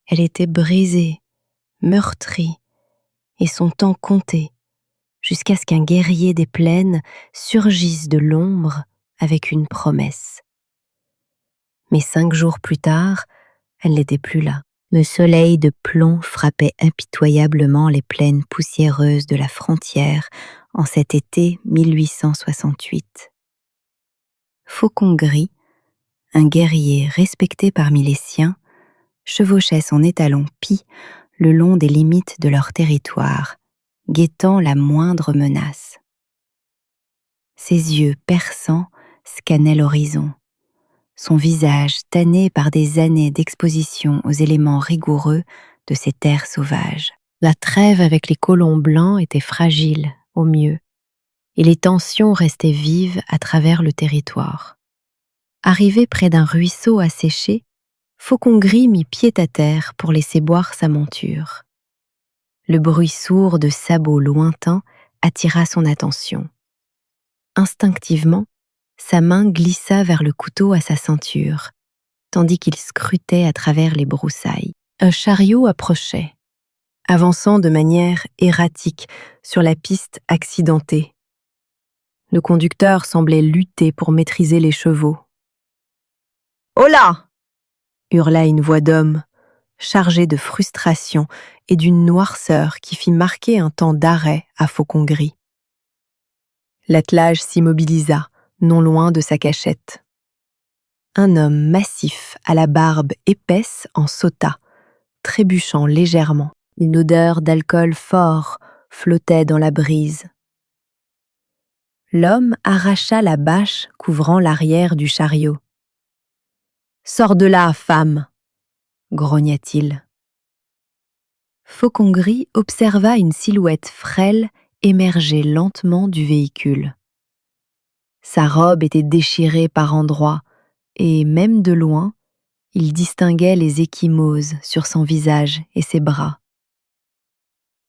Elle était brisée, meurtrie, et son temps compté, jusqu'à ce qu'un guerrier des plaines surgisse de l'ombre avec une promesse. Mais 5 jours plus tard, elle n'était plus là. Le soleil de plomb frappait impitoyablement les plaines poussiéreuses de la frontière en cet été 1868. Faucon Gris, un guerrier respecté parmi les siens, chevauchait son étalon pie le long des limites de leur territoire, guettant la moindre menace. Ses yeux perçants scannaient l'horizon, son visage tanné par des années d'exposition aux éléments rigoureux de ces terres sauvages. La trêve avec les colons blancs était fragile, au mieux, et les tensions restaient vives à travers le territoire. Arrivé près d'un ruisseau asséché, Faucon Gris mit pied à terre pour laisser boire sa monture. Le bruit sourd de sabots lointains attira son attention. Instinctivement, sa main glissa vers le couteau à sa ceinture, tandis qu'il scrutait à travers les broussailles. Un chariot approchait, avançant de manière erratique sur la piste accidentée. Le conducteur semblait lutter pour maîtriser les chevaux. « Holà !» hurla une voix d'homme, chargée de frustration et d'une noirceur qui fit marquer un temps d'arrêt à Faucon Gris. L'attelage s'immobilisa, non loin de sa cachette. Un homme massif à la barbe épaisse en sauta, trébuchant légèrement. Une odeur d'alcool fort flottait dans la brise. L'homme arracha la bâche couvrant l'arrière du chariot. « Sors de là, femme !» grogna-t-il. Faucon Gris observa une silhouette frêle émerger lentement du véhicule. Sa robe était déchirée par endroits, et même de loin, il distinguait les ecchymoses sur son visage et ses bras.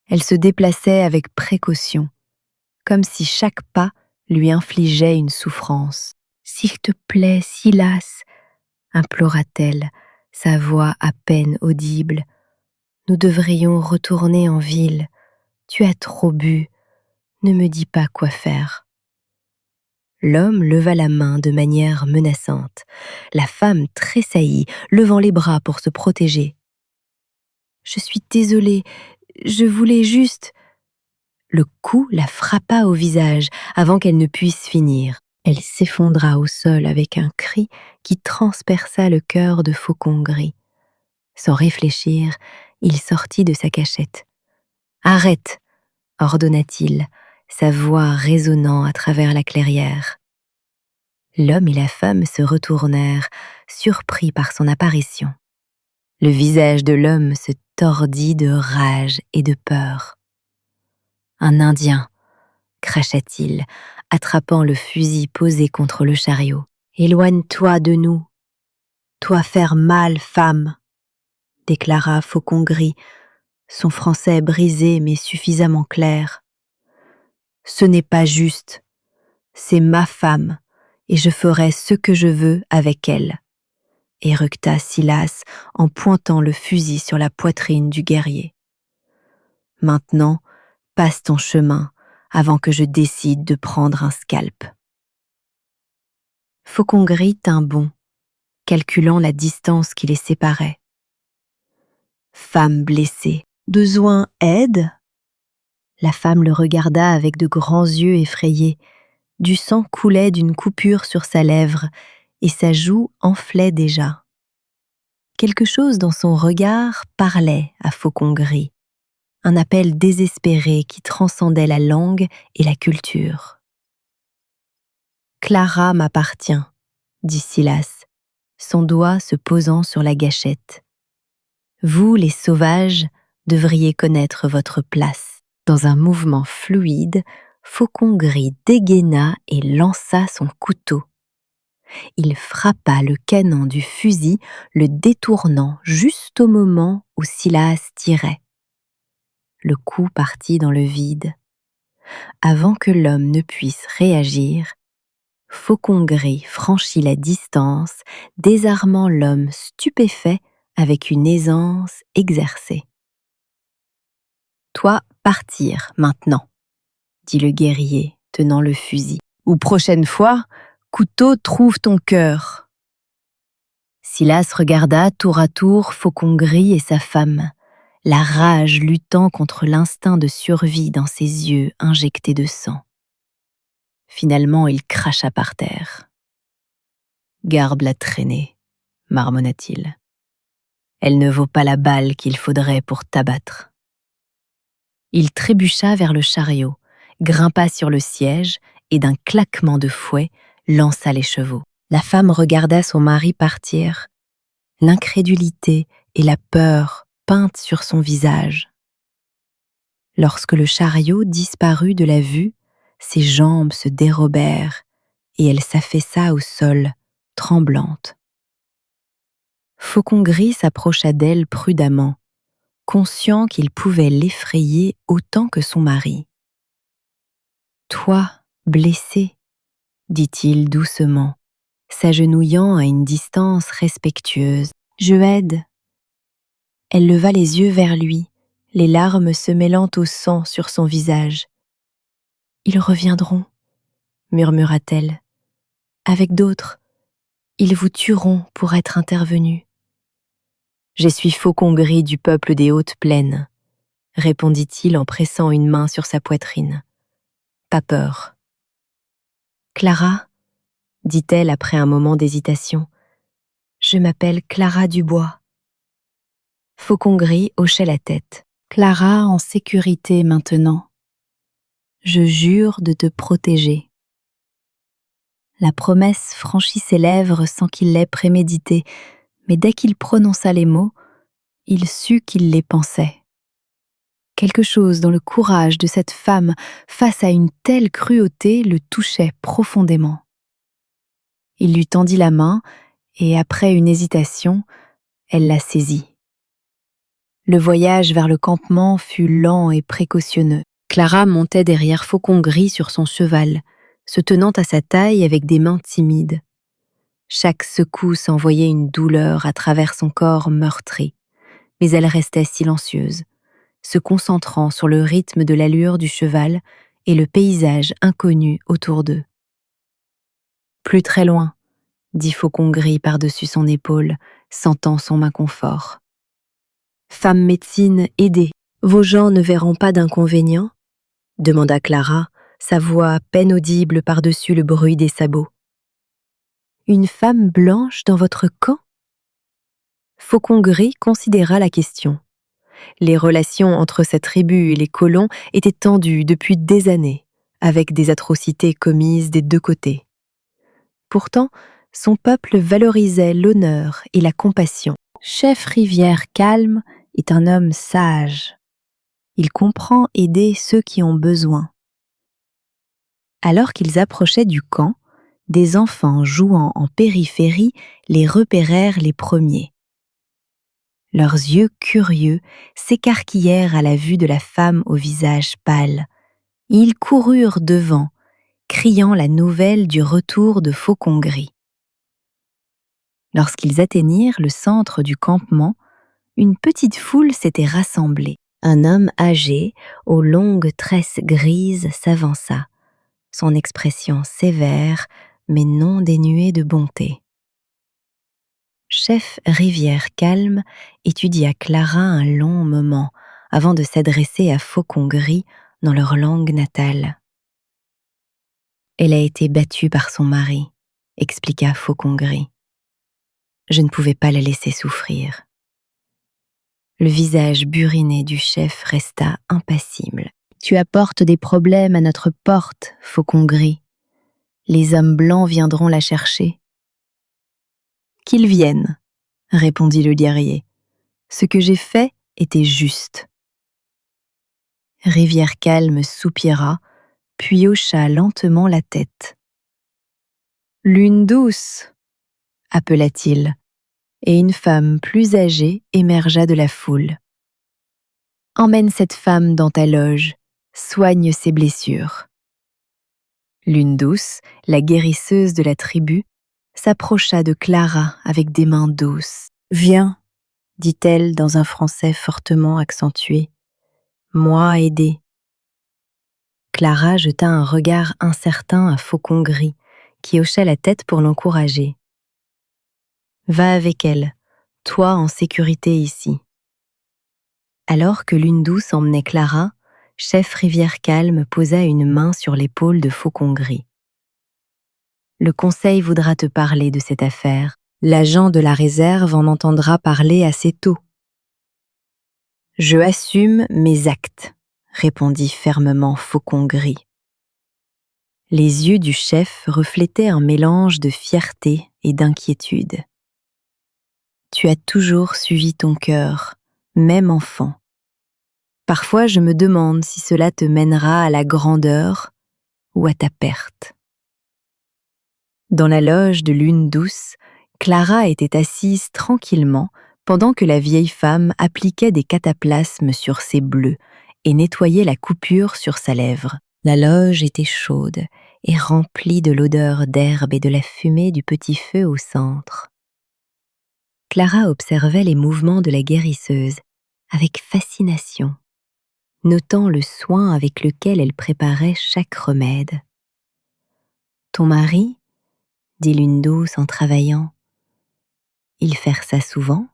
Elle se déplaçait avec précaution, comme si chaque pas lui infligeait une souffrance. « S'il te plaît, Silas !» implora-t-elle, sa voix à peine audible. « Nous devrions retourner en ville. Tu as trop bu. Ne me dis pas quoi faire. » L'homme leva la main de manière menaçante. La femme tressaillit, levant les bras pour se protéger. « Je suis désolée, je voulais juste... » Le coup la frappa au visage avant qu'elle ne puisse finir. Elle s'effondra au sol avec un cri qui transperça le cœur de Faucon Gris. Sans réfléchir, il sortit de sa cachette. « Arrête !» ordonna-t-il, sa voix résonnant à travers la clairière. L'homme et la femme se retournèrent, surpris par son apparition. Le visage de l'homme se tordit de rage et de peur. « Un Indien !» cracha-t-il, attrapant le fusil posé contre le chariot. « Éloigne-toi de nous. Toi faire mal, femme !» déclara Faucon Gris, son français brisé mais suffisamment clair. « Ce n'est pas juste. C'est ma femme, et je ferai ce que je veux avec elle, » éructa Silas en pointant le fusil sur la poitrine du guerrier. « Maintenant, passe ton chemin avant que je décide de prendre un scalp. » Faucon Gris tint bon, calculant la distance qui les séparait. « Femme blessée, besoin aide ?» La femme le regarda avec de grands yeux effrayés. Du sang coulait d'une coupure sur sa lèvre et sa joue enflait déjà. Quelque chose dans son regard parlait à Faucon Gris, un appel désespéré qui transcendait la langue et la culture. « Clara m'appartient, » dit Silas, son doigt se posant sur la gâchette. « Vous, les sauvages, devriez connaître votre place. » Dans un mouvement fluide, Faucon Gris dégaina et lança son couteau. Il frappa le canon du fusil, le détournant juste au moment où Silas tirait. Le coup partit dans le vide. Avant que l'homme ne puisse réagir, Faucon Gris franchit la distance, désarmant l'homme stupéfait avec une aisance exercée. « Toi, partir, maintenant », dit le guerrier, tenant le fusil. « Ou prochaine fois, couteau trouve ton cœur. » Silas regarda tour à tour Faucon Gris et sa femme, la rage luttant contre l'instinct de survie dans ses yeux injectés de sang. Finalement, il cracha par terre. « Garde la traînée, marmonna-t-il. Elle ne vaut pas la balle qu'il faudrait pour t'abattre. » Il trébucha vers le chariot, grimpa sur le siège et d'un claquement de fouet lança les chevaux. La femme regarda son mari partir, l'incrédulité et la peur peintes sur son visage. Lorsque le chariot disparut de la vue, ses jambes se dérobèrent et elle s'affaissa au sol, tremblante. Faucon Gris s'approcha d'elle prudemment, conscient qu'il pouvait l'effrayer autant que son mari. « Toi, blessé, » dit-il doucement, s'agenouillant à une distance respectueuse. « Je aide. » Elle leva les yeux vers lui, les larmes se mêlant au sang sur son visage. « Ils reviendront, » murmura-t-elle. « Avec d'autres, ils vous tueront pour être intervenus. »« Je suis Faucon Gris du peuple des hautes plaines, » répondit-il en pressant une main sur sa poitrine. « Pas peur. »« Clara, » dit-elle après un moment d'hésitation, « je m'appelle Clara Dubois. » Faucon Gris hochait la tête. « Clara en sécurité maintenant. Je jure de te protéger. » La promesse franchit ses lèvres sans qu'il l'ait préméditée, mais dès qu'il prononça les mots, il sut qu'il les pensait. Quelque chose dans le courage de cette femme face à une telle cruauté le touchait profondément. Il lui tendit la main et, après une hésitation, elle la saisit. Le voyage vers le campement fut lent et précautionneux. Clara montait derrière Faucon Gris sur son cheval, se tenant à sa taille avec des mains timides. Chaque secousse envoyait une douleur à travers son corps meurtri, mais elle restait silencieuse, se concentrant sur le rythme de l'allure du cheval et le paysage inconnu autour d'eux. « Plus très loin, » dit Faucon Gris par-dessus son épaule, sentant son inconfort. « Femme médecine, aidez. Vos gens ne verront pas d'inconvénient ?» demanda Clara, sa voix à peine audible par-dessus le bruit des sabots. « Une femme blanche dans votre camp ?» Faucon Gris considéra la question. Les relations entre sa tribu et les colons étaient tendues depuis des années, avec des atrocités commises des deux côtés. Pourtant, son peuple valorisait l'honneur et la compassion. Chef Rivière Calme est un homme sage. Il comprend aider ceux qui ont besoin. Alors qu'ils approchaient du camp, des enfants jouant en périphérie les repérèrent les premiers. Leurs yeux curieux s'écarquillèrent à la vue de la femme au visage pâle. Ils coururent devant, criant la nouvelle du retour de Faucon Gris. Lorsqu'ils atteignirent le centre du campement, une petite foule s'était rassemblée. Un homme âgé, aux longues tresses grises, s'avança, son expression sévère, mais non dénuée de bonté. Chef Rivière Calme étudia Clara un long moment avant de s'adresser à Faucon Gris dans leur langue natale. « Elle a été battue par son mari, » expliqua Faucon Gris. « Je ne pouvais pas la laisser souffrir. » Le visage buriné du chef resta impassible. « Tu apportes des problèmes à notre porte, Faucon Gris. Les hommes blancs viendront la chercher. »« Qu'ils viennent, » répondit le guerrier. « Ce que j'ai fait était juste. » Rivière Calme soupira, puis hocha lentement la tête. « Lune douce » appela-t-il, et une femme plus âgée émergea de la foule. « Emmène cette femme dans ta loge, soigne ses blessures. » Lune douce, la guérisseuse de la tribu, s'approcha de Clara avec des mains douces. « Viens, dit-elle dans un français fortement accentué. Moi aider. Clara jeta un regard incertain à Faucon Gris, qui hochait la tête pour l'encourager. Va avec elle, toi en sécurité ici. Alors que Lune douce emmenait Clara, Chef Rivière Calme posa une main sur l'épaule de Faucon Gris. Le conseil voudra te parler de cette affaire. L'agent de la réserve en entendra parler assez tôt. Je assume mes actes, répondit fermement Faucon Gris. Les yeux du chef reflétaient un mélange de fierté et d'inquiétude. Tu as toujours suivi ton cœur, même enfant. Parfois je me demande si cela te mènera à la grandeur ou à ta perte. Dans la loge de Lune douce, Clara était assise tranquillement pendant que la vieille femme appliquait des cataplasmes sur ses bleus et nettoyait la coupure sur sa lèvre. La loge était chaude et remplie de l'odeur d'herbe et de la fumée du petit feu au centre. Clara observait les mouvements de la guérisseuse avec fascination, notant le soin avec lequel elle préparait chaque remède. « Ton mari ?» dit Lune douce en travaillant. « Il fait ça souvent ?»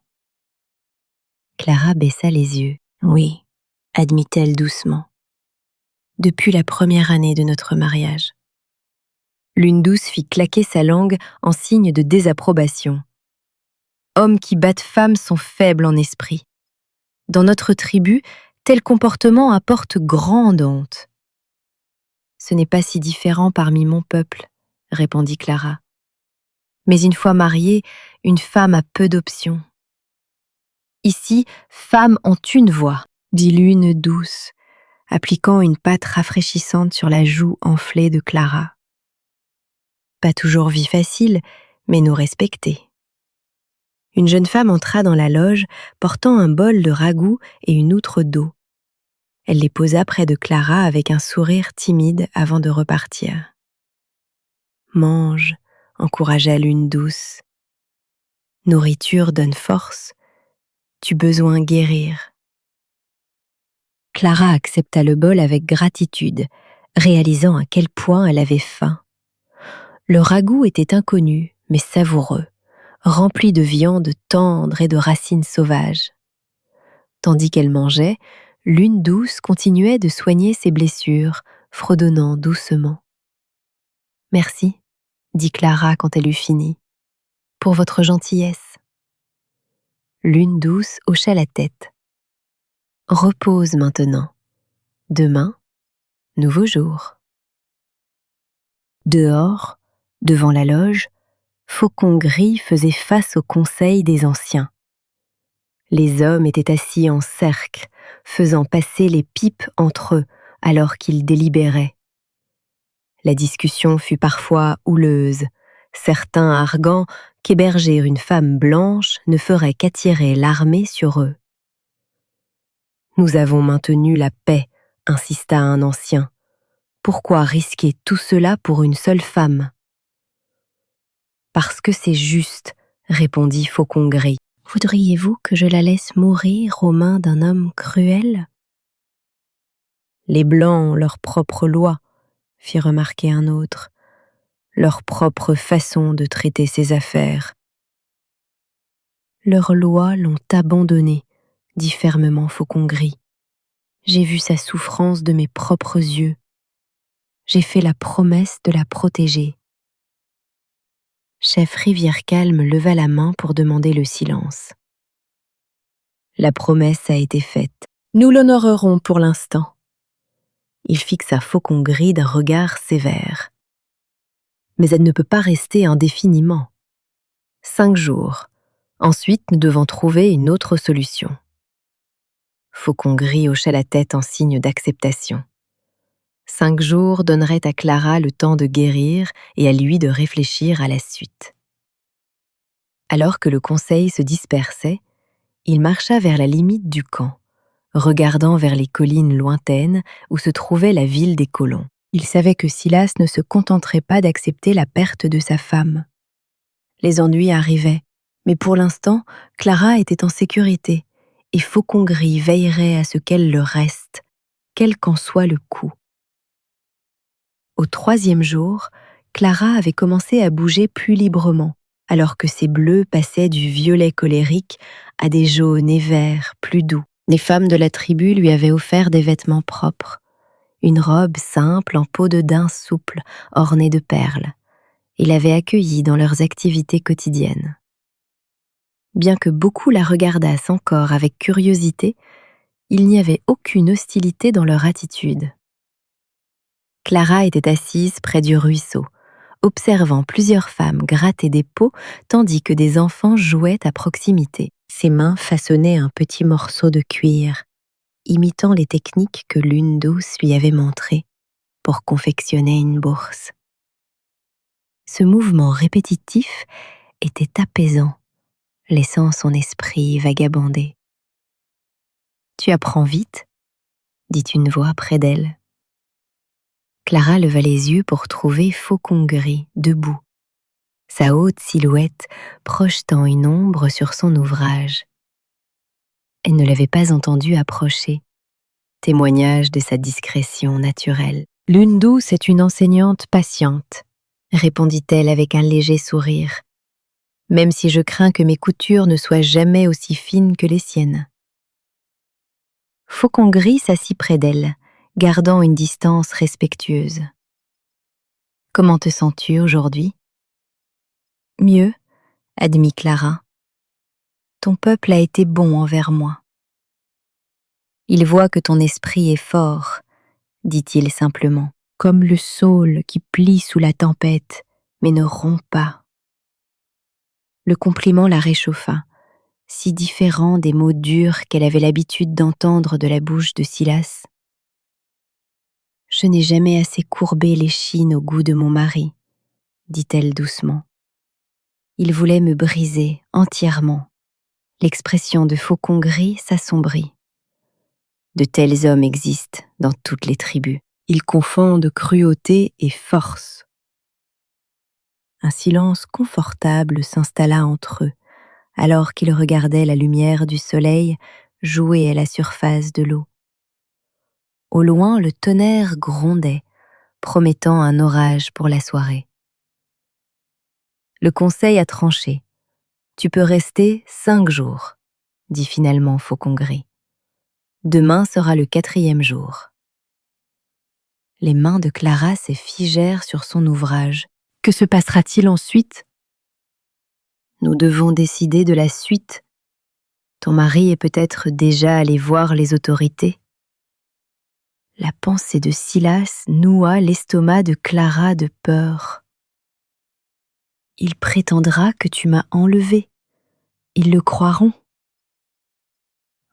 Clara baissa les yeux. « Oui, » admit-elle doucement. « Depuis la première année de notre mariage. » Lune douce fit claquer sa langue en signe de désapprobation. « Hommes qui battent femmes sont faibles en esprit. Dans notre tribu, tel comportement apporte grande honte. »« Ce n'est pas si différent parmi mon peuple, » répondit Clara. « Mais une fois mariée, une femme a peu d'options. »« Ici, femmes ont une voix, » dit Lune douce, appliquant une pâte rafraîchissante sur la joue enflée de Clara. « Pas toujours vie facile, mais nous respecter. » Une jeune femme entra dans la loge portant un bol de ragoût et une outre d'eau. Elle les posa près de Clara avec un sourire timide avant de repartir. « Mange, » encouragea Lune douce. « Nourriture donne force, tu besoin guérir. » Clara accepta le bol avec gratitude, réalisant à quel point elle avait faim. Le ragoût était inconnu, mais savoureux, rempli de viande tendre et de racines sauvages. Tandis qu'elle mangeait, Lune douce continuait de soigner ses blessures, fredonnant doucement. « Merci, » dit Clara quand elle eut fini, « pour votre gentillesse. » Lune douce hocha la tête. « Repose maintenant. Demain, nouveau jour. » Dehors, devant la loge, Faucon Gris faisait face au conseil des anciens. Les hommes étaient assis en cercle, faisant passer les pipes entre eux alors qu'ils délibéraient. La discussion fut parfois houleuse, certains arguant qu'héberger une femme blanche ne ferait qu'attirer l'armée sur eux. « Nous avons maintenu la paix, » insista un ancien. « Pourquoi risquer tout cela pour une seule femme ?»« Parce que c'est juste, » répondit Faucon Gris. « Voudriez-vous que je la laisse mourir aux mains d'un homme cruel ?»« Les Blancs ont leur propre loi, » fit remarquer un autre, « leur propre façon de traiter ces affaires. »« Leurs lois l'ont abandonnée, » dit fermement Faucon Gris. « J'ai vu sa souffrance de mes propres yeux. J'ai fait la promesse de la protéger. » Chef Rivière Calme leva la main pour demander le silence. « La promesse a été faite. Nous l'honorerons pour l'instant. » Il fixa Faucon Gris d'un regard sévère. « Mais elle ne peut pas rester indéfiniment. 5 jours. Ensuite, nous devons trouver une autre solution. » Faucon Gris hocha la tête en signe d'acceptation. 5 jours donneraient à Clara le temps de guérir et à lui de réfléchir à la suite. Alors que le conseil se dispersait, il marcha vers la limite du camp, regardant vers les collines lointaines où se trouvait la ville des colons. Il savait que Silas ne se contenterait pas d'accepter la perte de sa femme. Les ennuis arrivaient, Mais pour l'instant, Clara était en sécurité, et Faucon Gris veillerait à ce qu'elle le reste, quel qu'en soit le coût. Au 3e jour, Clara avait commencé à bouger plus librement, alors que ses bleus passaient du violet colérique à des jaunes et verts plus doux. Les femmes de la tribu lui avaient offert des vêtements propres, une robe simple en peau de daim souple, ornée de perles, et l'avaient accueillie dans leurs activités quotidiennes. Bien que beaucoup la regardassent encore avec curiosité, il n'y avait aucune hostilité dans leur attitude. Clara était assise près du ruisseau, observant plusieurs femmes gratter des pots tandis que des enfants jouaient à proximité. Ses mains façonnaient un petit morceau de cuir, imitant les techniques que Lune douce lui avait montrées pour confectionner une bourse. Ce mouvement répétitif était apaisant, laissant son esprit vagabonder. « Tu apprends vite », dit une voix près d'elle. Clara leva les yeux pour trouver Faucon Gris debout, sa haute silhouette projetant une ombre sur son ouvrage. Elle ne l'avait pas entendu approcher, témoignage de sa discrétion naturelle. « Lune douce est une enseignante patiente », répondit-elle avec un léger sourire, « même si je crains que mes coutures ne soient jamais aussi fines que les siennes. » Faucon Gris s'assit près d'elle, gardant une distance respectueuse. « Comment te sens-tu aujourd'hui ?»« Mieux, » admit Clara. « Ton peuple a été bon envers moi. »« Il voit que ton esprit est fort, » dit-il simplement, « comme le saule qui plie sous la tempête, mais ne rompt pas. » Le compliment la réchauffa, si différent des mots durs qu'elle avait l'habitude d'entendre de la bouche de Silas. « Je n'ai jamais assez courbé l'échine au goût de mon mari, » dit-elle doucement. Il voulait me briser entièrement. L'expression de Faucon Gris s'assombrit. De tels hommes existent dans toutes les tribus. Ils confondent cruauté et force. Un silence confortable s'installa entre eux, alors qu'ils regardaient la lumière du soleil jouer à la surface de l'eau. Au loin, le tonnerre grondait, promettant un orage pour la soirée. Le conseil a tranché. « Tu peux rester 5 jours, » dit finalement Faucon Gris. « Demain sera le 4e jour. » Les mains de Clara se figèrent sur son ouvrage. Que se passera-t-il ensuite ? Nous devons décider de la suite. Ton mari est peut-être déjà allé voir les autorités. La pensée de Silas noua l'estomac de Clara de peur. Il prétendra que tu m'as enlevée. Ils le croiront.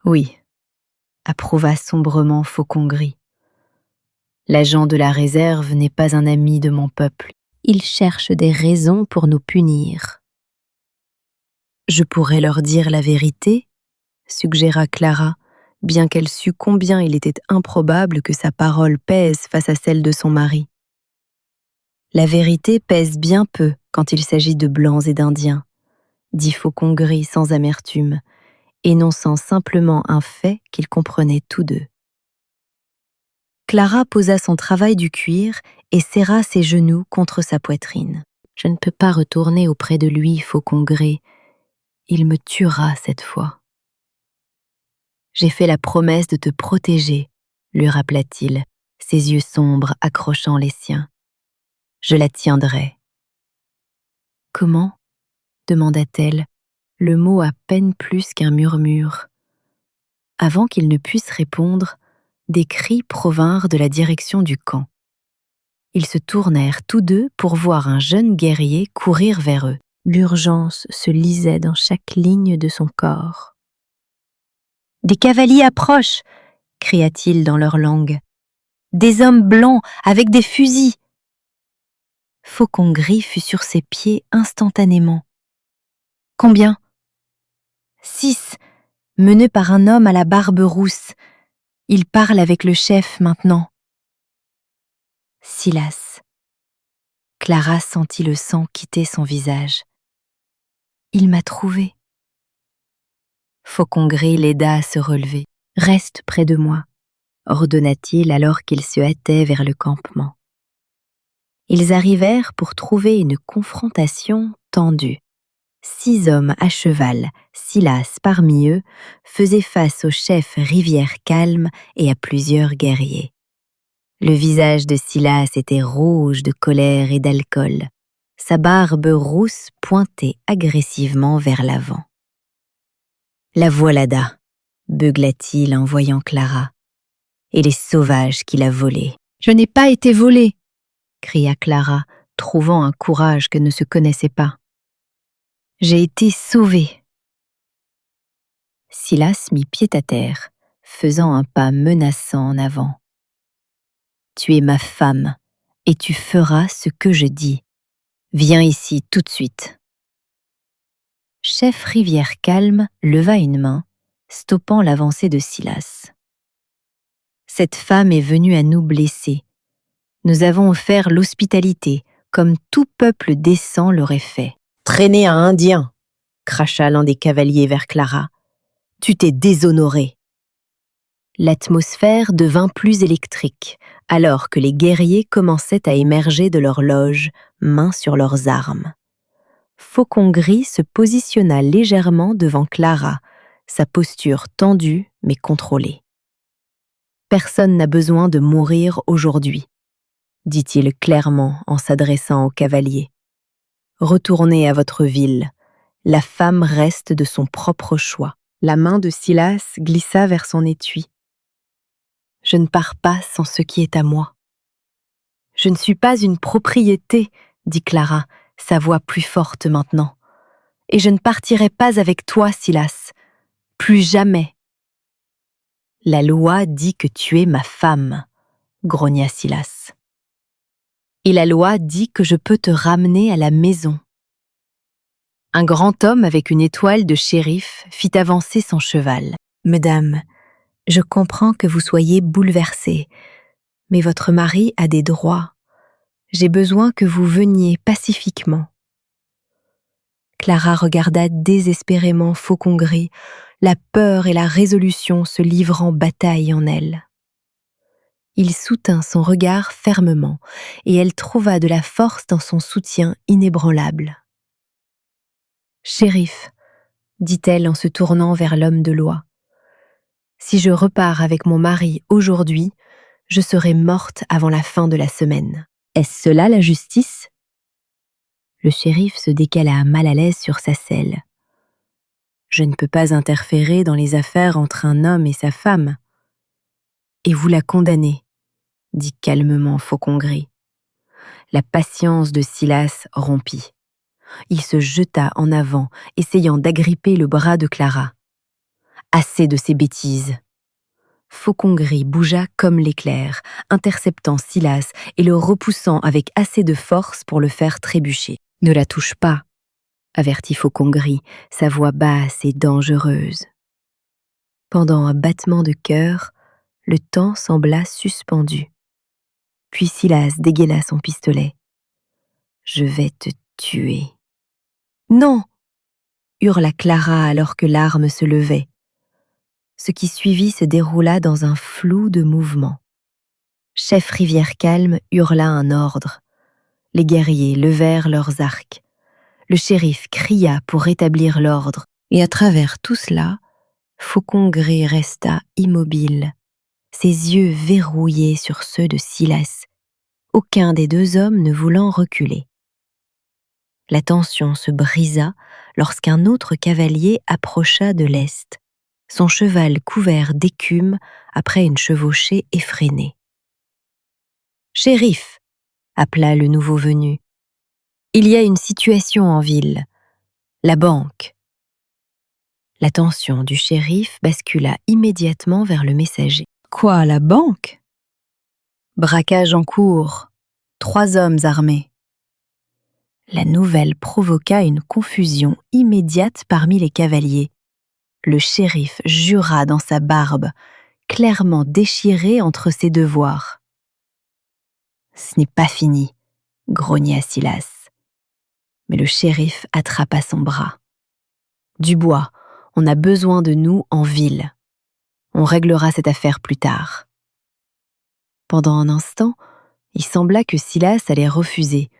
Oui, approuva sombrement Faucon Gris. L'agent de la réserve n'est pas un ami de mon peuple. Il cherche des raisons pour nous punir. Je pourrais leur dire la vérité, suggéra Clara, bien qu'elle sût combien il était improbable que sa parole pèse face à celle de son mari. La vérité pèse bien peu quand il s'agit de blancs et d'indiens, dit Faucon Gris sans amertume, énonçant simplement un fait qu'ils comprenaient tous deux. Clara posa son travail du cuir et serra ses genoux contre sa poitrine. « Je ne peux pas retourner auprès de lui, Faucon Gris. Il me tuera cette fois. »« J'ai fait la promesse de te protéger, » lui rappela-t-il, ses yeux sombres accrochant les siens. « Je la tiendrai. »« Comment ?» demanda-t-elle, le mot à peine plus qu'un murmure. Avant qu'il ne puisse répondre, des cris provinrent de la direction du camp. Ils se tournèrent tous deux pour voir un jeune guerrier courir vers eux. L'urgence se lisait dans chaque ligne de son corps. « Des cavaliers approchent !» cria-t-il dans leur langue. « Des hommes blancs avec des fusils !» Faucon Gris fut sur ses pieds instantanément. « Combien ?»« 6, menés par un homme à la barbe rousse. Il parle avec le chef maintenant. » Silas. Clara sentit le sang quitter son visage. Il m'a trouvée. Faucon gris l'aida à se relever. Reste près de moi, ordonna-t-il alors qu'ils se hâtaient vers le campement. Ils arrivèrent pour trouver une confrontation tendue. 6 hommes à cheval, Silas parmi eux, faisaient face au chef Rivière Calme et à plusieurs guerriers. Le visage de Silas était rouge de colère et d'alcool. Sa barbe rousse pointait agressivement vers l'avant. « La voilà là !» beugla-t-il en voyant Clara. « Et les sauvages qui l'a volée. »« Je n'ai pas été volée !» cria Clara, trouvant un courage que ne se connaissait pas. « J'ai été sauvée !» Silas mit pied à terre, faisant un pas menaçant en avant. « Tu es ma femme, et tu feras ce que je dis. Viens ici tout de suite. » Chef Rivière Calme leva une main, stoppant l'avancée de Silas. « Cette femme est venue à nous blesser. Nous avons offert l'hospitalité, comme tout peuple décent l'aurait fait. »« Traîner un Indien !» cracha l'un des cavaliers vers Clara. « Tu t'es déshonorée. » L'atmosphère devint plus électrique, alors que les guerriers commençaient à émerger de leurs loges, mains sur leurs armes. Faucon gris se positionna légèrement devant Clara, sa posture tendue mais contrôlée. « Personne n'a besoin de mourir aujourd'hui, » dit-il clairement en s'adressant aux cavaliers. « Retournez à votre ville. La femme reste de son propre choix. » La main de Silas glissa vers son étui. « Je ne pars pas sans ce qui est à moi. »« Je ne suis pas une propriété, » dit Clara, sa voix plus forte maintenant. « Et je ne partirai pas avec toi, Silas. Plus jamais. »« La loi dit que tu es ma femme, » grogna Silas. « Et la loi dit que je peux te ramener à la maison. » Un grand homme avec une étoile de shérif fit avancer son cheval. « Mesdames, je comprends que vous soyez bouleversées, mais votre mari a des droits. J'ai besoin que vous veniez pacifiquement. » Clara regarda désespérément Faucon gris, la peur et la résolution se livrant bataille en elle. Il soutint son regard fermement, et elle trouva de la force dans son soutien inébranlable. « Shérif, » dit-elle en se tournant vers l'homme de loi, « si je repars avec mon mari aujourd'hui, je serai morte avant la fin de la semaine. Est-ce cela la justice ?» Le shérif se décala mal à l'aise sur sa selle. « Je ne peux pas interférer dans les affaires entre un homme et sa femme. »« Et vous la condamnez, » dit calmement Faucon gris. La patience de Silas rompit. Il se jeta en avant, essayant d'agripper le bras de Clara. « Assez de ces bêtises !» Faucon gris bougea comme l'éclair, interceptant Silas et le repoussant avec assez de force pour le faire trébucher. « Ne la touche pas !» avertit Faucon gris, sa voix basse et dangereuse. Pendant un battement de cœur, le temps sembla suspendu. Puis Silas dégaina son pistolet. « Je vais te tuer. »« Non !» hurla Clara alors que l'arme se levait. Ce qui suivit se déroula dans un flou de mouvements. Chef Rivière Calme hurla un ordre. Les guerriers levèrent leurs arcs. Le shérif cria pour rétablir l'ordre, et à travers tout cela, Faucon gris resta immobile, ses yeux verrouillés sur ceux de Silas, aucun des 2 hommes ne voulant reculer. La tension se brisa lorsqu'un autre cavalier approcha de l'est, son cheval couvert d'écume après une chevauchée effrénée. « Shérif !» appela le nouveau venu. « Il y a une situation en ville. La banque. » L'attention du shérif bascula immédiatement vers le messager. « Quoi, la banque ?»« Braquage en cours. 3 hommes armés. » La nouvelle provoqua une confusion immédiate parmi les cavaliers. Le shérif jura dans sa barbe, clairement déchirée entre ses devoirs. « Ce n'est pas fini, » grogna Silas. Mais le shérif attrapa son bras. Dubois, on a besoin de nous en ville. On réglera cette affaire plus tard. » Pendant un instant, il sembla que Silas allait refuser,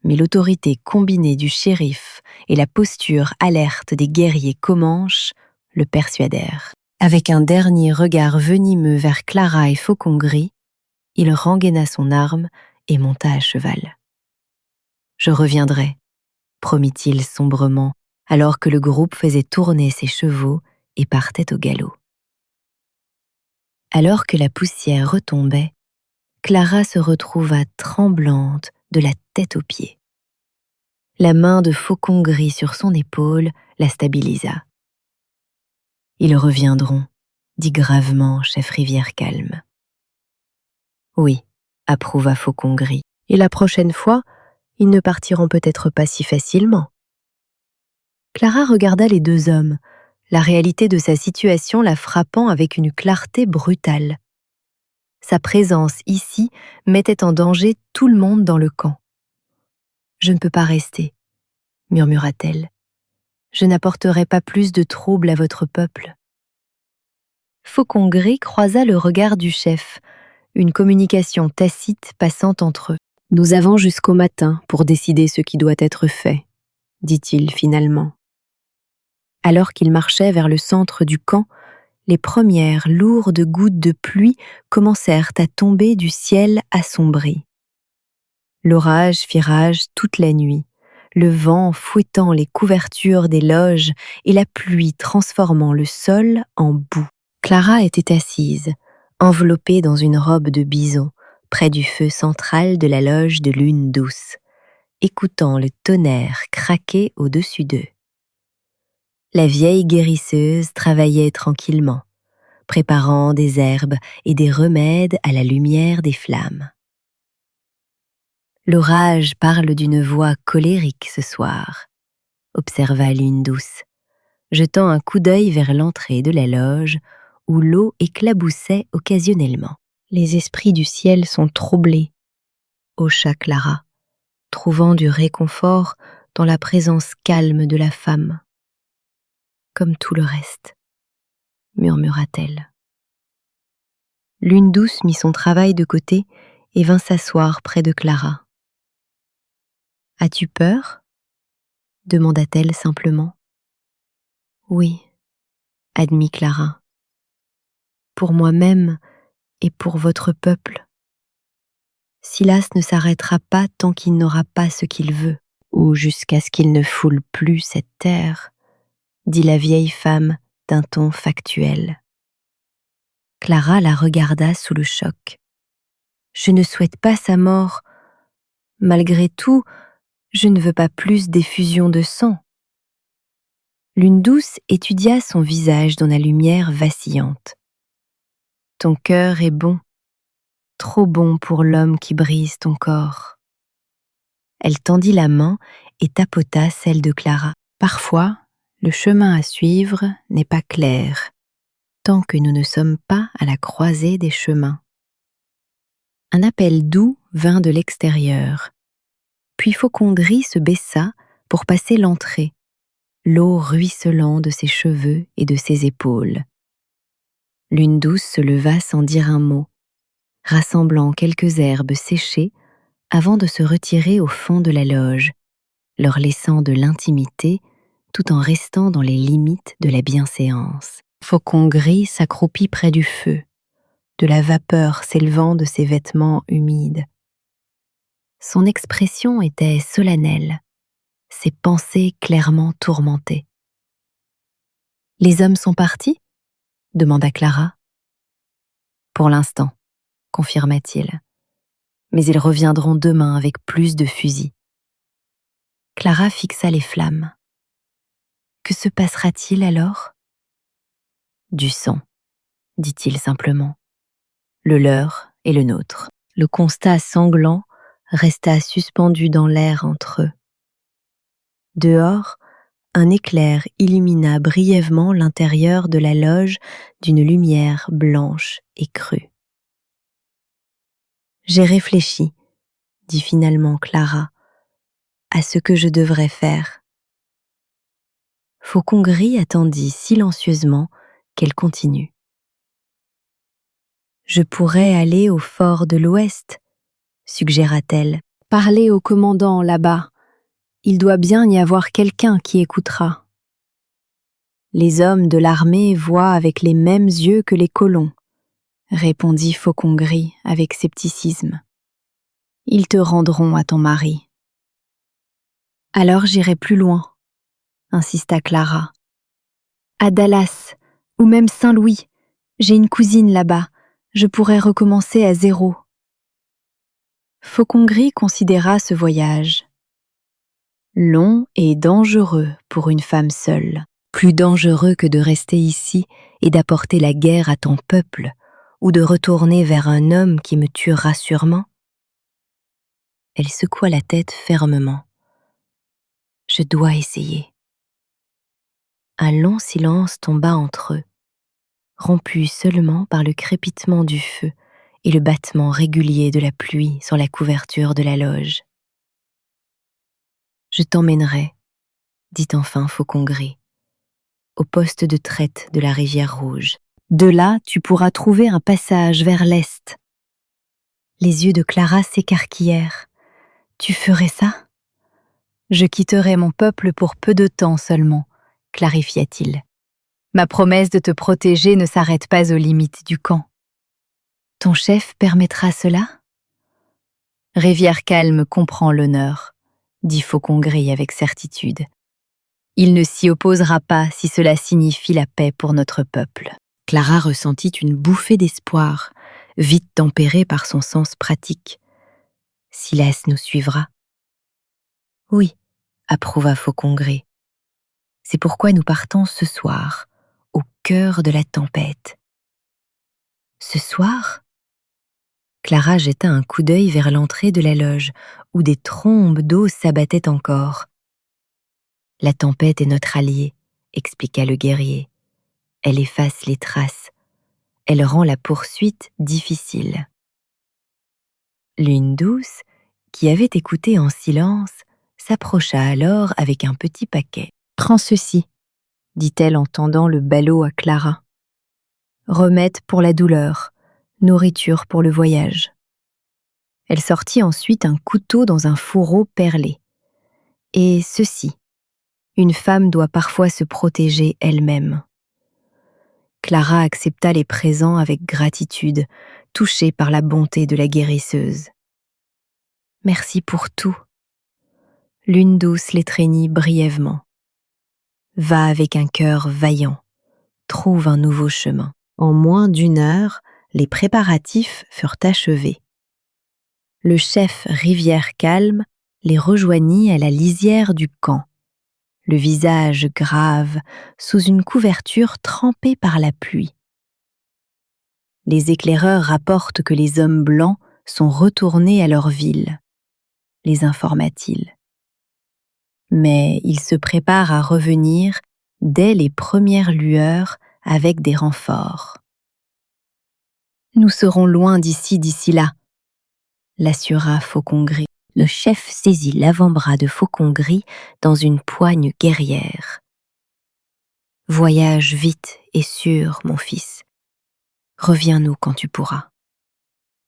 mais l'autorité combinée du shérif et la posture alerte des guerriers comanches le persuadèrent. Avec un dernier regard venimeux vers Clara et Faucon-Gris, il rengaina son arme et monta à cheval. « Je reviendrai, » promit-il sombrement, alors que le groupe faisait tourner ses chevaux et partait au galop. Alors que la poussière retombait, Clara se retrouva tremblante de la tête aux pieds. La main de Faucon-Gris sur son épaule la stabilisa. « Ils reviendront, » dit gravement chef Rivière-Calme. « Oui, » approuva Faucon-Gris. « Et la prochaine fois, ils ne partiront peut-être pas si facilement. » Clara regarda les deux hommes, la réalité de sa situation la frappant avec une clarté brutale. Sa présence ici mettait en danger tout le monde dans le camp. « Je ne peux pas rester, » murmura-t-elle. « Je n'apporterai pas plus de trouble à votre peuple. » Faucon-Gris croisa le regard du chef, une communication tacite passant entre eux. « Nous avons jusqu'au matin pour décider ce qui doit être fait, » dit-il finalement. Alors qu'il marchait vers le centre du camp, les premières lourdes gouttes de pluie commencèrent à tomber du ciel assombri. L'orage fit rage toute la nuit, le vent fouettant les couvertures des loges et la pluie transformant le sol en boue. Clara était assise, enveloppée dans une robe de bison, près du feu central de la loge de lune douce, écoutant le tonnerre craquer au-dessus d'eux. La vieille guérisseuse travaillait tranquillement, préparant des herbes et des remèdes à la lumière des flammes. « L'orage parle d'une voix colérique ce soir, » observa Lune douce, jetant un coup d'œil vers l'entrée de la loge où l'eau éclaboussait occasionnellement. « Les esprits du ciel sont troublés, » hocha Clara, trouvant du réconfort dans la présence calme de la femme. « Comme tout le reste, » murmura-t-elle. Lune douce mit son travail de côté et vint s'asseoir près de Clara. « As-tu peur ?» demanda-t-elle simplement. « Oui, » admit Clara. « Pour moi-même et pour votre peuple. Silas ne s'arrêtera pas tant qu'il n'aura pas ce qu'il veut, ou jusqu'à ce qu'il ne foule plus cette terre, » dit la vieille femme d'un ton factuel. Clara la regarda sous le choc. « Je ne souhaite pas sa mort. Malgré tout, je ne veux pas plus d'effusion de sang. » Lune douce étudia son visage dans la lumière vacillante. « Ton cœur est bon, trop bon pour l'homme qui brise ton corps. » Elle tendit la main et tapota celle de Clara. « Parfois, le chemin à suivre n'est pas clair, tant que nous ne sommes pas à la croisée des chemins. » Un appel doux vint de l'extérieur. Puis Faucon-Gris se baissa pour passer l'entrée, l'eau ruisselant de ses cheveux et de ses épaules. Lune douce se leva sans dire un mot, rassemblant quelques herbes séchées avant de se retirer au fond de la loge, leur laissant de l'intimité tout en restant dans les limites de la bienséance. Faucon-Gris s'accroupit près du feu, de la vapeur s'élevant de ses vêtements humides. Son expression était solennelle, ses pensées clairement tourmentées. « Les hommes sont partis ?» demanda Clara. « Pour l'instant, » confirma-t-il. « Mais ils reviendront demain avec plus de fusils. » Clara fixa les flammes. « Que se passera-t-il alors ?»« Du sang, » dit-il simplement. « Le leur et le nôtre. » Le constat sanglant resta suspendu dans l'air entre eux. Dehors, un éclair illumina brièvement l'intérieur de la loge d'une lumière blanche et crue. « J'ai réfléchi, » dit finalement Clara, « à ce que je devrais faire. » Faucon Gris attendit silencieusement qu'elle continue. « Je pourrais aller au fort de l'Ouest, suggéra-t-elle. Parler au commandant là-bas. Il doit bien y avoir quelqu'un qui écoutera. Les hommes de l'armée voient avec les mêmes yeux que les colons, répondit Faucon Gris avec scepticisme. Ils te rendront à ton mari. Alors j'irai plus loin, insista Clara. À Dallas, ou même Saint-Louis, j'ai une cousine là-bas, je pourrais recommencer à zéro. Faucon Gris considéra ce voyage. Long et dangereux pour une femme seule, plus dangereux que de rester ici et d'apporter la guerre à ton peuple, ou de retourner vers un homme qui me tuera sûrement. Elle secoua la tête fermement. Je dois essayer. Un long silence tomba entre eux, rompu seulement par le crépitement du feu et le battement régulier de la pluie sur la couverture de la loge. « Je t'emmènerai, dit enfin Faucon Gris, au poste de traite de la rivière Rouge. De là, tu pourras trouver un passage vers l'est. » Les yeux de Clara s'écarquillèrent. « Tu ferais ça ? » « Je quitterai mon peuple pour peu de temps seulement, » clarifia-t-il. « Ma promesse de te protéger ne s'arrête pas aux limites du camp. » « Ton chef permettra cela ? » « Rivière Calme comprend l'honneur, » dit Faucon Gris avec certitude. « Il ne s'y opposera pas si cela signifie la paix pour notre peuple. » Clara ressentit une bouffée d'espoir, vite tempérée par son sens pratique. « Silas nous suivra. » « Oui, » approuva Faucon Gris. « C'est pourquoi nous partons ce soir, au cœur de la tempête. » « Ce soir ?» Clara jeta un coup d'œil vers l'entrée de la loge, où des trombes d'eau s'abattaient encore. « La tempête est notre alliée, » expliqua le guerrier. « Elle efface les traces. Elle rend la poursuite difficile. » Lune douce, qui avait écouté en silence, s'approcha alors avec un petit paquet. « Prends ceci, » dit-elle en tendant le ballot à Clara. « Remède pour la douleur, nourriture pour le voyage. » Elle sortit ensuite un couteau dans un fourreau perlé. « Et ceci, une femme doit parfois se protéger elle-même. » Clara accepta les présents avec gratitude, touchée par la bonté de la guérisseuse. « Merci pour tout. » Lune douce l'étreignit brièvement. « Va avec un cœur vaillant, trouve un nouveau chemin. » En moins d'1 heure, les préparatifs furent achevés. Le chef Rivière Calme les rejoignit à la lisière du camp, le visage grave sous une couverture trempée par la pluie. Les éclaireurs rapportent que les hommes blancs sont retournés à leur ville, les informa-t-il. Mais ils se préparent à revenir dès les premières lueurs avec des renforts. « Nous serons loin d'ici là, » l'assura Faucon Gris. Le chef saisit l'avant-bras de Faucon Gris dans une poigne guerrière. « Voyage vite et sûr, mon fils. Reviens-nous quand tu pourras. »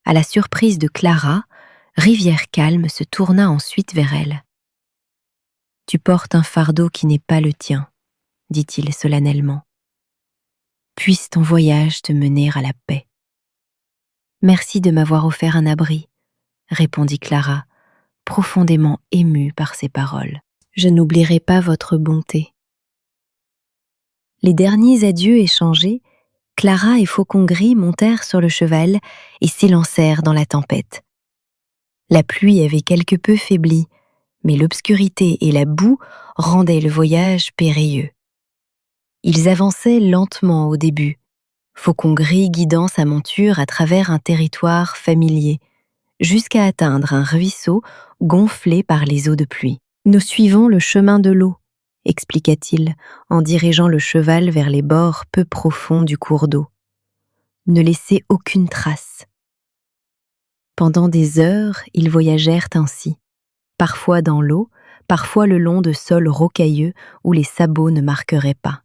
À la surprise de Clara, Rivière Calme se tourna ensuite vers elle. « Tu portes un fardeau qui n'est pas le tien, » dit-il solennellement. « Puisse ton voyage te mener à la paix. »« Merci de m'avoir offert un abri, » répondit Clara, profondément émue par ces paroles. « Je n'oublierai pas votre bonté. » Les derniers adieux échangés, Clara et Faucon Gris montèrent sur le cheval et s'élancèrent dans la tempête. La pluie avait quelque peu faibli, mais l'obscurité et la boue rendaient le voyage périlleux. Ils avançaient lentement au début, Faucon Gris guidant sa monture à travers un territoire familier, jusqu'à atteindre un ruisseau gonflé par les eaux de pluie. « Nous suivons le chemin de l'eau, » expliqua-t-il en dirigeant le cheval vers les bords peu profonds du cours d'eau. « Ne laissez aucune trace. » Pendant des heures, ils voyagèrent ainsi, parfois dans l'eau, parfois le long de sols rocailleux où les sabots ne marqueraient pas.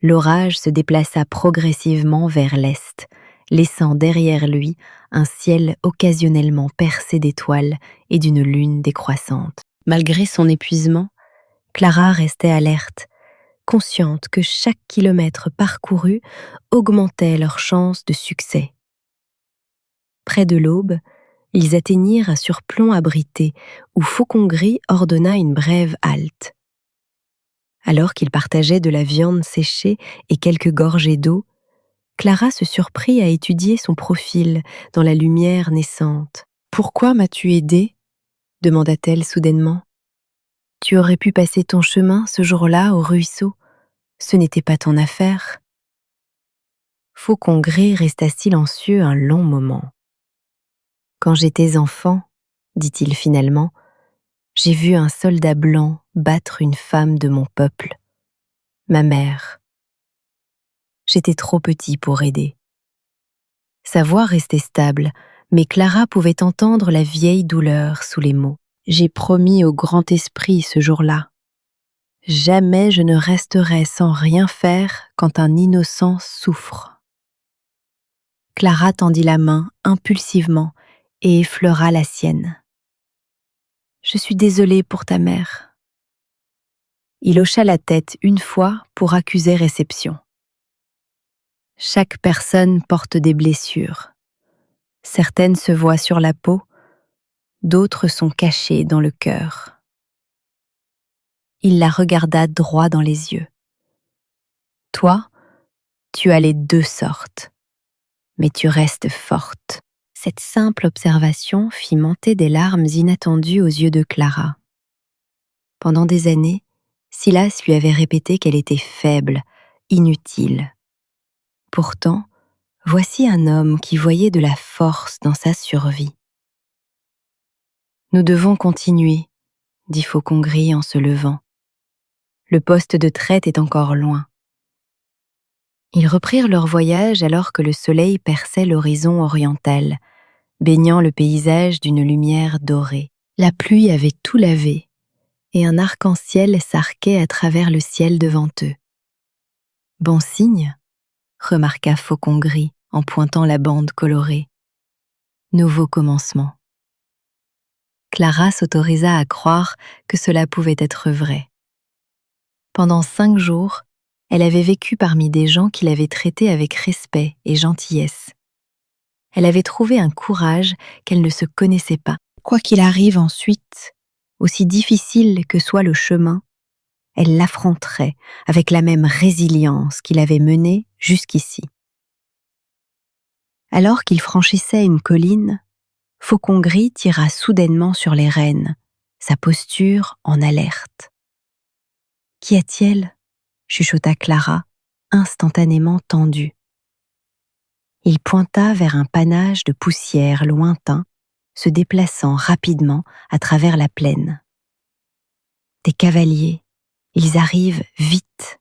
L'orage se déplaça progressivement vers l'est, laissant derrière lui un ciel occasionnellement percé d'étoiles et d'une lune décroissante. Malgré son épuisement, Clara restait alerte, consciente que chaque kilomètre parcouru augmentait leurs chances de succès. Près de l'aube, ils atteignirent un surplomb abrité où Faucon Gris ordonna une brève halte. Alors qu'ils partageaient de la viande séchée et quelques gorgées d'eau, Clara se surprit à étudier son profil dans la lumière naissante. « Pourquoi m'as-tu aidée » demanda-t-elle soudainement. « Tu aurais pu passer ton chemin ce jour-là au ruisseau. Ce n'était pas ton affaire. » Faucon Gris resta silencieux un long moment. « Quand j'étais enfant, dit-il finalement, j'ai vu un soldat blanc battre une femme de mon peuple, ma mère. J'étais trop petit pour aider. » Sa voix restait stable, mais Clara pouvait entendre la vieille douleur sous les mots. « J'ai promis au grand esprit ce jour-là. Jamais je ne resterai sans rien faire quand un innocent souffre. » Clara tendit la main impulsivement et effleura la sienne. « Je suis désolée pour ta mère. » Il hocha la tête une fois pour accuser réception. Chaque personne porte des blessures. Certaines se voient sur la peau, d'autres sont cachées dans le cœur. Il la regarda droit dans les yeux. « Toi, tu as les deux sortes, mais tu restes forte. » Cette simple observation fit monter des larmes inattendues aux yeux de Clara. Pendant des années, Silas lui avait répété qu'elle était faible, inutile. Pourtant, voici un homme qui voyait de la force dans sa survie. « Nous devons continuer, » dit Faucon Gris en se levant. « Le poste de traite est encore loin. » Ils reprirent leur voyage alors que le soleil perçait l'horizon oriental, baignant le paysage d'une lumière dorée. La pluie avait tout lavé, et un arc-en-ciel s'arquait à travers le ciel devant eux. « Bon signe » remarqua Faucon Gris en pointant la bande colorée. « Nouveau commencement. » Clara s'autorisa à croire que cela pouvait être vrai. Pendant 5 jours, elle avait vécu parmi des gens qui l'avaient traitée avec respect et gentillesse. Elle avait trouvé un courage qu'elle ne se connaissait pas. Quoi qu'il arrive ensuite, aussi difficile que soit le chemin, elle l'affronterait avec la même résilience qui l'avait menée jusqu'ici. Alors qu'il franchissait une colline, Faucon Gris tira soudainement sur les rênes, sa posture en alerte. « Qu'y a-t-il » chuchota Clara, instantanément tendue. Il pointa vers un panache de poussière lointain, se déplaçant rapidement à travers la plaine. Des cavaliers, ils arrivent vite.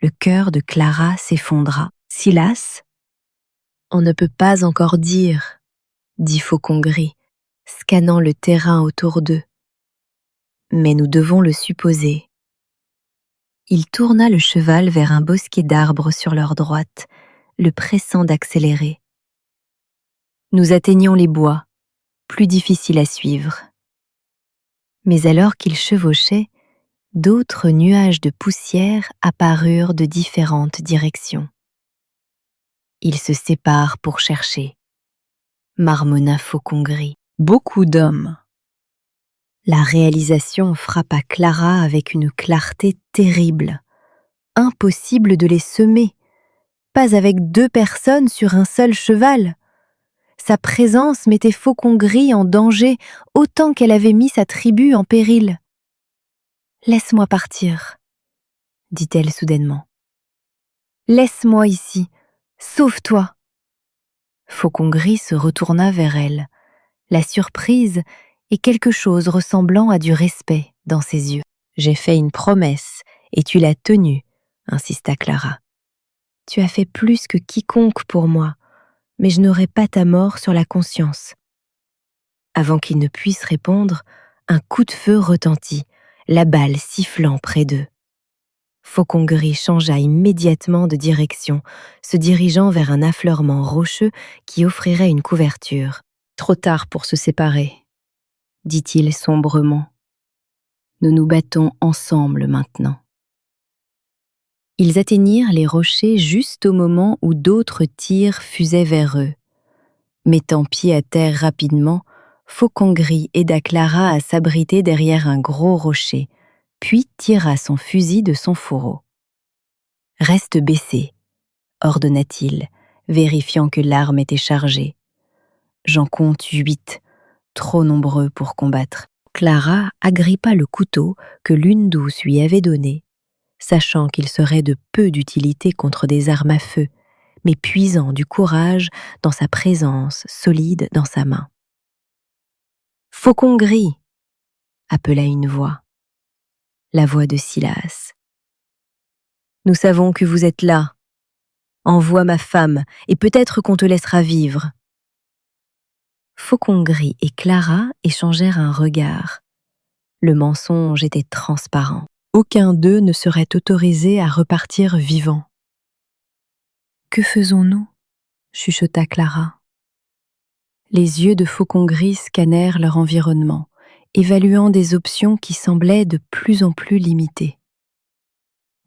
Le cœur de Clara s'effondra. « Silas ?» ?»« On ne peut pas encore dire, » dit Faucon Gris, scannant le terrain autour d'eux. « Mais nous devons le supposer. » Il tourna le cheval vers un bosquet d'arbres sur leur droite, le pressant d'accélérer. Nous atteignions les bois, plus difficiles à suivre. Mais alors qu'ils chevauchaient, d'autres nuages de poussière apparurent de différentes directions. Ils se séparent pour chercher, marmonna Faucon Gris. Beaucoup d'hommes. La réalisation frappa Clara avec une clarté terrible. Impossible de les semer, pas avec 2 personnes sur un seul cheval. Sa présence mettait Faucon Gris en danger autant qu'elle avait mis sa tribu en péril. « Laisse-moi partir, » dit-elle soudainement. « Laisse-moi ici, sauve-toi. » Faucon Gris se retourna vers elle, la surprise et quelque chose ressemblant à du respect dans ses yeux. « J'ai fait une promesse et tu l'as tenue, » insista Clara. « Tu as fait plus que quiconque pour moi, mais je n'aurai pas ta mort sur la conscience. » Avant qu'il ne puisse répondre, Un coup de feu retentit, la balle sifflant près d'eux. Faucon Gris changea immédiatement de direction, se dirigeant vers un affleurement rocheux qui offrirait une couverture. « Trop tard pour se séparer », dit-il sombrement. « Nous nous battons ensemble maintenant. » Ils atteignirent les rochers juste au moment où d'autres tirs fusaient vers eux. Mettant pied à terre rapidement, Faucon Gris aida Clara à s'abriter derrière un gros rocher, puis tira son fusil de son fourreau. « Reste baissé », ordonna-t-il, vérifiant que l'arme était chargée. « J'en compte 8, trop nombreux pour combattre. » Clara agrippa le couteau que Lune douce lui avait donné, sachant qu'il serait de peu d'utilité contre des armes à feu, mais puisant du courage dans sa présence solide dans sa main. « Faucon Gris !» appela une voix. La voix de Silas. « Nous savons que vous êtes là. Envoie ma femme, et peut-être qu'on te laissera vivre. » Faucon Gris et Clara échangèrent un regard. Le mensonge était transparent. Aucun d'eux ne serait autorisé à repartir vivant. « Que faisons-nous » chuchota Clara. Les yeux de Faucon Gris scannèrent leur environnement, évaluant des options qui semblaient de plus en plus limitées.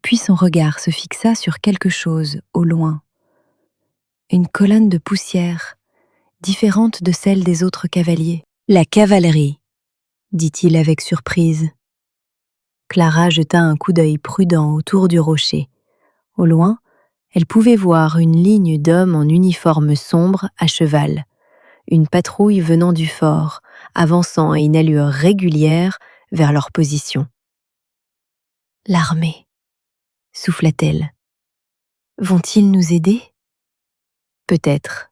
Puis son regard se fixa sur quelque chose au loin. Une colonne de poussière, différente de celle des autres cavaliers. « La cavalerie !» dit-il avec surprise. Clara jeta un coup d'œil prudent autour du rocher. Au loin, elle pouvait voir une ligne d'hommes en uniforme sombre à cheval, une patrouille venant du fort, avançant à une allure régulière vers leur position. « L'armée !» souffla-t-elle. « Vont-ils nous aider ?»« Peut-être, »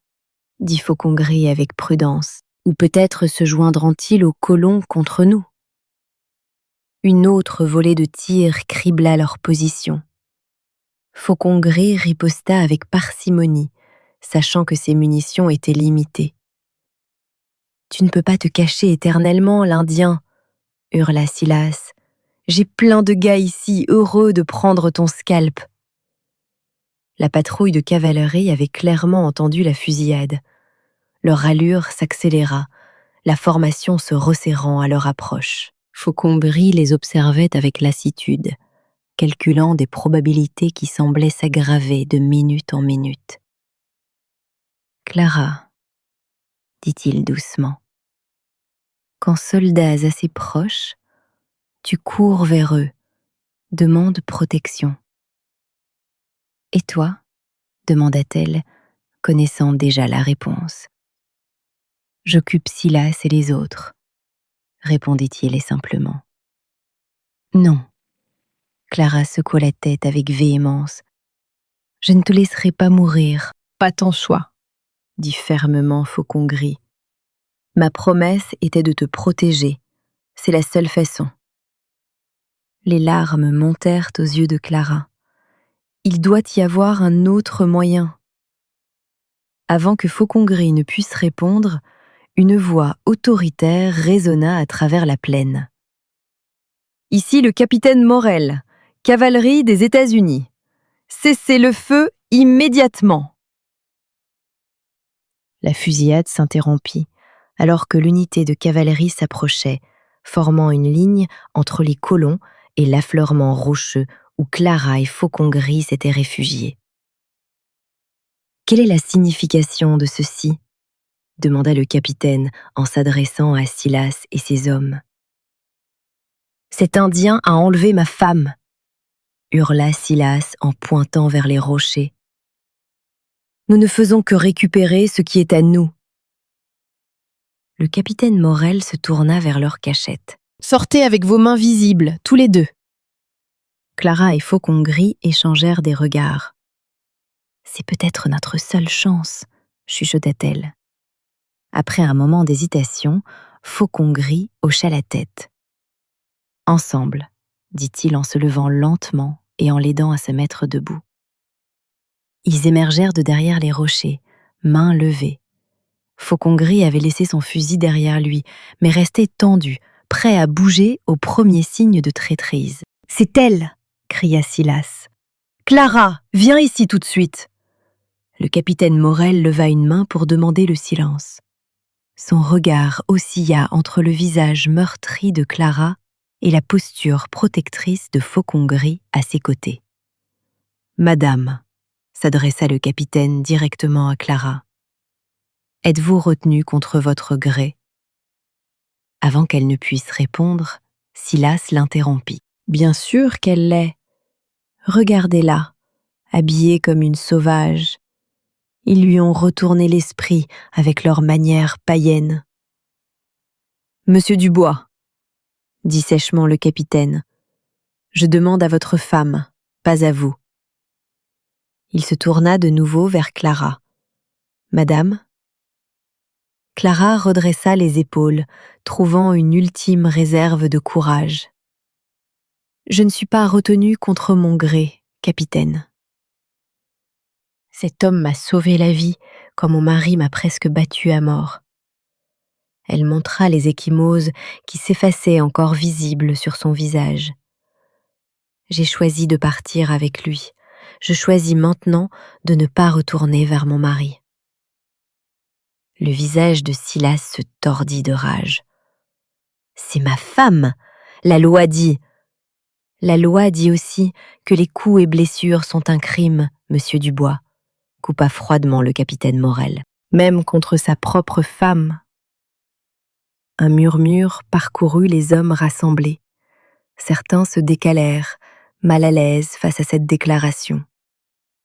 dit Faucon Gris avec prudence, « ou peut-être se joindront-ils aux colons contre nous. » Une autre volée de tirs cribla leur position. Faucon Gris riposta avec parcimonie, sachant que ses munitions étaient limitées. « Tu ne peux pas te cacher éternellement, l'Indien !» hurla Silas. « J'ai plein de gars ici heureux de prendre ton scalp. » La patrouille de cavalerie avait clairement entendu la fusillade. Leur allure s'accéléra, la formation se resserrant à leur approche. Faucon Gris les observait avec lassitude, calculant des probabilités qui semblaient s'aggraver de minute en minute. « Clara, » dit-il doucement, « quand soldats assez proches, tu cours vers eux, demande protection. »« Et toi ?» demanda-t-elle, connaissant déjà la réponse. « J'occupe Silas et les autres, » répondit-il simplement. « Non. » Clara secoua la tête avec véhémence. « Je ne te laisserai pas mourir. Pas ton choix, » dit fermement Faucon Gris. « Ma promesse était de te protéger. C'est la seule façon. » Les larmes montèrent aux yeux de Clara. Il doit y avoir un autre moyen. Avant que Faucon Gris ne puisse répondre, une voix autoritaire résonna à travers la plaine. « Ici le capitaine Morel, cavalerie des États-Unis. Cessez le feu immédiatement !» La fusillade s'interrompit alors que l'unité de cavalerie s'approchait, formant une ligne entre les colons et l'affleurement rocheux où Clara et Faucon Gris s'étaient réfugiés. « Quelle est la signification de ceci ?» demanda le capitaine en s'adressant à Silas et ses hommes. « Cet Indien a enlevé ma femme !» hurla Silas en pointant vers les rochers. « Nous ne faisons que récupérer ce qui est à nous. » Le capitaine Morel se tourna vers leur cachette. « Sortez avec vos mains visibles, tous les deux. » Clara et Faucon Gris échangèrent des regards. « C'est peut-être notre seule chance, » chuchota-t-elle. Après un moment d'hésitation, Faucon Gris hocha la tête. « Ensemble, » dit-il en se levant lentement et en l'aidant à se mettre debout. Ils émergèrent de derrière les rochers, mains levées. Faucon Gris avait laissé son fusil derrière lui, mais restait tendu, prêt à bouger au premier signe de traîtrise. « C'est elle !» cria Silas. « Clara, viens ici tout de suite !» Le capitaine Morel leva une main pour demander le silence. Son regard oscilla entre le visage meurtri de Clara et la posture protectrice de Faucon Gris à ses côtés. « Madame », s'adressa le capitaine directement à Clara, « êtes-vous retenue contre votre gré ?» Avant qu'elle ne puisse répondre, Silas l'interrompit. « Bien sûr qu'elle l'est. Regardez-la, habillée comme une sauvage. Ils lui ont retourné l'esprit avec leurs manières païennes. »« Monsieur Dubois, » dit sèchement le capitaine, « je demande à votre femme, pas à vous. » Il se tourna de nouveau vers Clara. « Madame ?» Clara redressa les épaules, trouvant une ultime réserve de courage. « Je ne suis pas retenue contre mon gré, capitaine. Cet homme m'a sauvé la vie quand mon mari m'a presque battue à mort. » Elle montra les ecchymoses qui s'effaçaient encore visibles sur son visage. « J'ai choisi de partir avec lui. Je choisis maintenant de ne pas retourner vers mon mari. » Le visage de Silas se tordit de rage. « C'est ma femme, la loi dit. » « La loi dit aussi que les coups et blessures sont un crime, monsieur Dubois, » coupa froidement le capitaine Morel. « Même contre sa propre femme. » Un murmure parcourut les hommes rassemblés. Certains se décalèrent, mal à l'aise face à cette déclaration.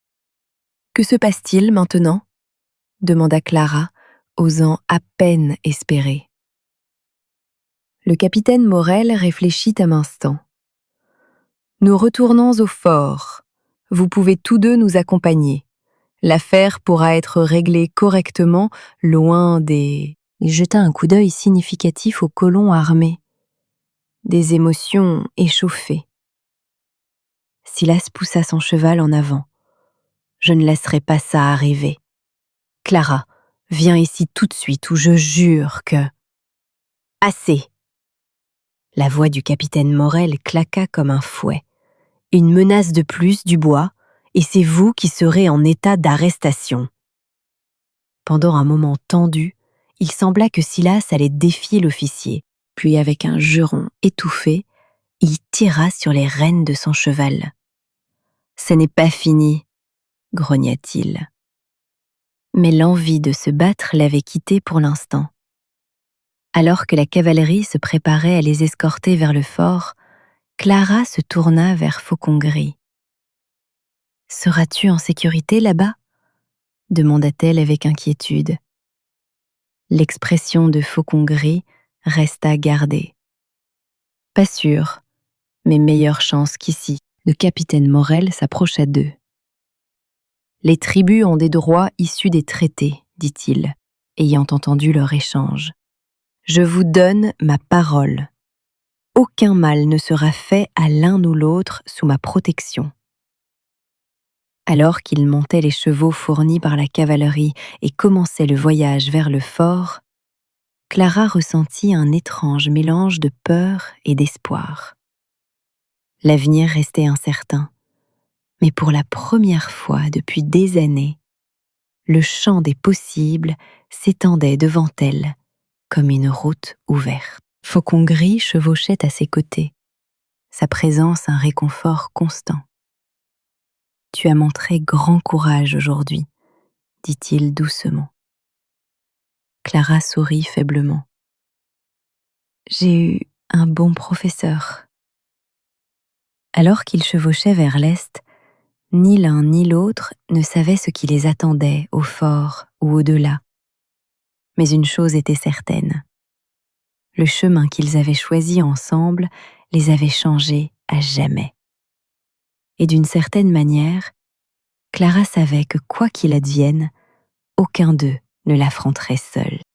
« Que se passe-t-il maintenant ?» demanda Clara, osant à peine espérer. Le capitaine Morel réfléchit un instant. « Nous retournons au fort. Vous pouvez tous deux nous accompagner. L'affaire pourra être réglée correctement loin des... » Il jeta un coup d'œil significatif aux colons armés. Des émotions échauffées. Silas poussa son cheval en avant. « Je ne laisserai pas ça arriver. Clara, viens ici tout de suite ou je jure que... » « Assez !» La voix du capitaine Morel claqua comme un fouet. « Une menace de plus, Dubois, et c'est vous qui serez en état d'arrestation. » Pendant un moment tendu, il sembla que Silas allait défier l'officier, puis avec un juron étouffé, il tira sur les rênes de son cheval. « Ce n'est pas fini, » grogna-t-il. Mais l'envie de se battre l'avait quitté pour l'instant. Alors que la cavalerie se préparait à les escorter vers le fort, Clara se tourna vers Faucon Gris. « Seras-tu en sécurité là-bas » demanda-t-elle avec inquiétude. L'expression de Faucon Gris resta gardée. « Pas sûr, mais meilleure chance qu'ici. » Le capitaine Morel s'approcha d'eux. « Les tribus ont des droits issus des traités, dit-il, ayant entendu leur échange. Je vous donne ma parole. Aucun mal ne sera fait à l'un ou l'autre sous ma protection. » Alors qu'ils montaient les chevaux fournis par la cavalerie et commençaient le voyage vers le fort, Clara ressentit un étrange mélange de peur et d'espoir. L'avenir restait incertain, mais pour la première fois depuis des années, le champ des possibles s'étendait devant elle comme une route ouverte. Faucon Gris chevauchait à ses côtés, sa présence un réconfort constant. « Tu as montré grand courage aujourd'hui, » dit-il doucement. Clara sourit faiblement. « J'ai eu un bon professeur. » Alors qu'ils chevauchaient vers l'est, ni l'un ni l'autre ne savaient ce qui les attendait au fort ou au-delà. Mais une chose était certaine. Le chemin qu'ils avaient choisi ensemble les avait changés à jamais. Et d'une certaine manière, Clara savait que quoi qu'il advienne, aucun d'eux ne l'affronterait seul.